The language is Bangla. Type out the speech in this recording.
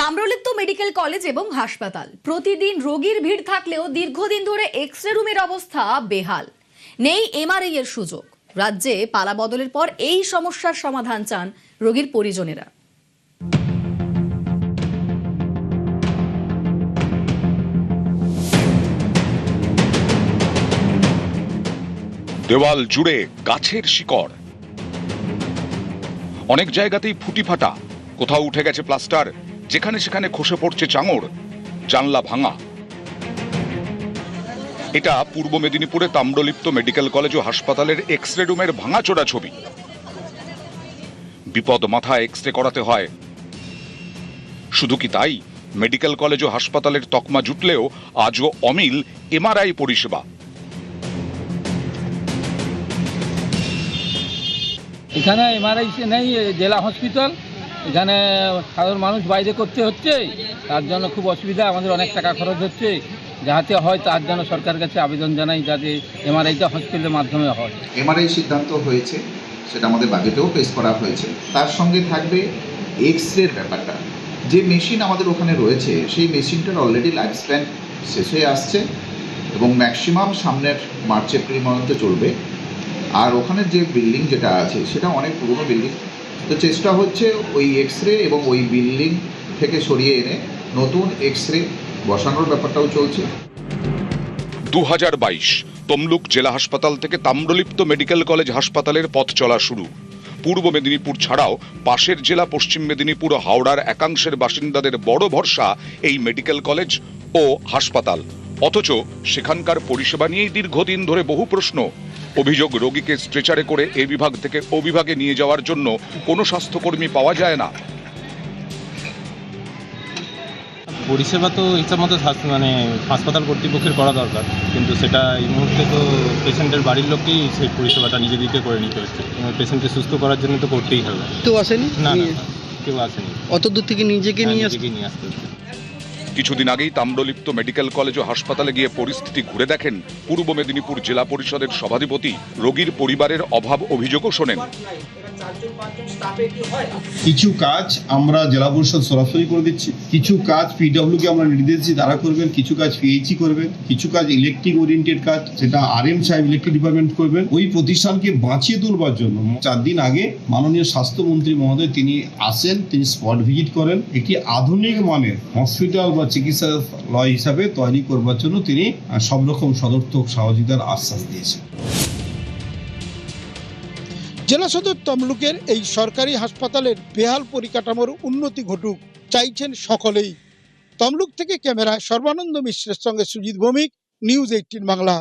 তাম্রলিপ্ত মেডিকেল কলেজ এবং হাসপাতাল প্রতিদিন রোগীর ভিড় থাকলেও দীর্ঘদিন ধরে এক্স-রে রুমের অবস্থা বেহাল। নেই এমআরআই এর সুযোগ। রাজ্যে পালা বদলের পর এই সমস্যার সমাধান চান রোগীর পরিজনেরা। দেওয়াল জুড়ে গাছের শিকড়, অনেক জায়গাতেই ফুটি ফাটা, কোথাও উঠে গেছে প্লাস্টার, যেখানে সেখানে খসে পড়ছে চাঙড়, জানলা ভাঙা। এটা পূর্ব মেদিনীপুরে তাম্রলিপ্ত মেডিকেল কলেজ ও হাসপাতালের এক্স-রে রুমের ভাঙাচোরা ছবি। বিপদ মাথায় এক্স-রে করাতে হয়। শুধু কি তাই, মেডিকেল কলেজ ও হাসপাতালের তকমা জুটলেও আজও অমিল এমআরআই পরিষেবা। এখানে এমআরআই নেই, জেলা হসপিটাল, এখানে সাধারণ মানুষ বাইরে করতে হচ্ছে, তার জন্য খুব অসুবিধা, আমাদের অনেক টাকা খরচ হচ্ছে। যাতে হয় তার জন্য সরকারের কাছে আবেদন জানাই যাতে এমআরআইটা হসপিটালের মাধ্যমে হয়। এমআরআই সিদ্ধান্ত হয়েছে, সেটা আমাদের বাজেটেও পেশ করা হয়েছে। তার সঙ্গে থাকবে এক্স-রের ব্যাপারটা। যে মেশিন আমাদের ওখানে রয়েছে সেই মেশিনটার অলরেডি লাইফ স্প্যান শেষ হয়ে আসছে এবং ম্যাক্সিমাম সামনের মার্চ এপ্রিল পর্যন্ত চলবে। আর ওখানে যে বিল্ডিং যেটা আছে সেটা অনেক পুরনো বিল্ডিং, তো চেষ্টা হচ্ছে ওই এক্স-রে এবং ওই বিল্ডিং থেকে সরিয়ে এনে নতুন এক্স-রে বসানোর ব্যাপারটাও চলছে। 2022 তমলুক জেলা হাসপাতাল থেকে তাম্রলিপ্ত মেডিকেল কলেজ হাসপাতালের পথ চলা শুরু। পূর্ব মেদিনীপুর ছাড়াও পাশের জেলা পশ্চিম মেদিনীপুর ও হাওড়ার একাংশের বাসিন্দাদের বড় ভরসা এই মেডিকেল কলেজ ও হাসপাতাল। অথচ সেখানকার পরিষেবা নিয়েই দীর্ঘদিন ধরে বহু প্রশ্ন। অভিযোগ, রোগীকে স্ট্রেচারে করে এ বিভাগ থেকে ও বিভাগে নিয়ে যাওয়ার জন্য কোনো স্বাস্থ্যকর্মী পাওয়া যায় না। পরিষেবা তো ইচ্ছা মতো মানে হাসপাতাল কর্তৃপক্ষের করা দরকার, কিন্তু সেটা এই মুহূর্তে তো পেশেন্টের বাড়ির লোককেই সেই পরিষেবাটা নিজেদেরকে করে নিতে হচ্ছে। পেশেন্টকে সুস্থ করার জন্য তো করতেই হবে। কেউ আসেনি? না, কেউ আসেনি। অত দূর থেকে নিজেকে নিয়ে আসতে হচ্ছে। কিছুদিন আগেই তাম্রলিপ্ত মেডিকেল কলেজ ও হাসপাতালে গিয়ে পরিস্থিতি ঘুরে দেখেন পূর্ব মেদিনীপুর জেলা পরিষদের সভাধিপতি। রোগীর পরিবারের অভাব অভিযোগও শোনেন। কিছু কাজ আমরা জেলা পরিষদ সরাসরি করে দিচ্ছি, কিছু কাজ পিডব্লিউ কে আমরা নির্দেশ দিচ্ছি তারা করবেন, কিছু কাজ পিএইচই করবেন, কিছু কাজ ইলেকট্রিক ওরিয়েন্টেড কাজ সেটা আরএম সাহেব ইলেকট্রিক ডিপার্টমেন্ট করবেন। ওই প্রতিষ্ঠানকে বাঁচিয়ে তুলবার জন্য 4 দিন আগে মাননীয় স্বাস্থ্যমন্ত্রী মহোদয় তিনি আসেন, তিনি স্পট ভিজিট করেন। একটি আধুনিক মানের হসপিটাল বা চিকিৎসালয় হিসাবে তৈরি করবার জন্য তিনি সব রকম সদর্থক সহযোগিতার আশ্বাস দিয়েছেন। জেলা সদর তমলুকের এই সরকারি হাসপাতালের বেহাল পরিকাঠামোর উন্নতি ঘটুক চাইছেন সকলেই। তমলুক থেকে ক্যামেরায় সর্বানন্দ মিশ্রের সঙ্গে সুজিত ভৌমিক, নিউজ 18 বাংলা।